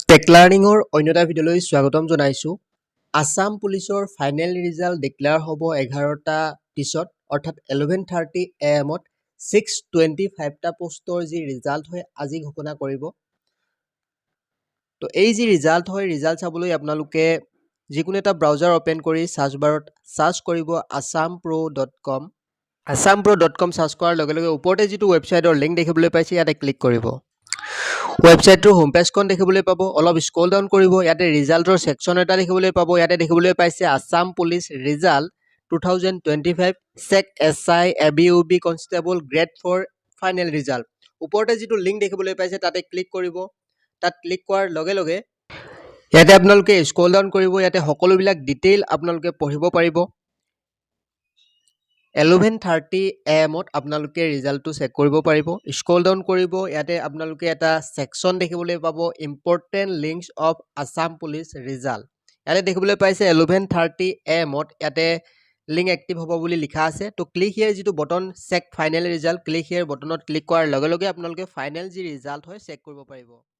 Tech লাৰ্ণিঙৰ অন্য এটা ভিডিঅ'লৈ স্বাগতম জনাইছোঁ। আছাম পুলিচৰ ফাইনেল ৰিজাল্ট ডিক্লেয়াৰ হ'ব 11টা 30ত অৰ্থাৎ 11:30 AM 625টা পোষ্টৰ যি ৰিজাল্ট হয় আজি ঘোষণা কৰিব। তো এই যি ৰিজাল্ট হয় ৰিজাল্ট চাবলৈ আপোনালোকে যিকোনো এটা ব্ৰাউজাৰ অপেন কৰি সাৰ্চ বাৰত সাৰ্চ কৰিব assampro.com। assampro.com সাৰ্চ কৰাৰ লগে লগে ওপৰতে যিটো ৱেবছাইটৰ লিংক দেখিবলৈ পাইছে ইয়াতে ক্লিক কৰিব। ৱেবছাইটটোৰ হোম পেজখন দেখিবলৈ পাব। অলপ স্ক্ৰল ডাউন কৰিব, ইয়াতে ৰিজাল্টৰ ছেকশ্যন এটা দেখিবলৈ পাব। ইয়াতে দেখিবলৈ পাইছে Assam police result 2025 check SI ABUB constable grade 4 final result. ওপৰতে যিটো লিংক দেখিবলৈ পাইছে তাতে ক্লিক কৰিব। তাত ক্লিক কৰাৰ লগে লগে ইয়াতে আপোনালোকে স্ক্ৰল ডাউন কৰিব। ইয়াতে সকলোবিলাক ডিটেইল আপোনালোকে পঢ়িব পাৰিব। 11:30 AM আপোনালোকে ৰিজাল্টটো চেক কৰিব পাৰিব। স্ক্ৰল ডাউন কৰিব, ইয়াতে আপোনালোকে এটা ছেকশ্যন দেখিবলৈ পাব important links of Assam police result. ইয়াতে দেখিবলৈ পাইছে 11:30 AM ইয়াতে লিংক এক্টিভ হ'ব বুলি লিখা আছে। তো ক্লিক হিয়াৰ যিটো button check final result, click here বটনত ক্লিক কৰাৰ লগে লগে আপোনালোকে ফাইনেল যি ৰিজাল্ট হয় চেক কৰিব পাৰিব।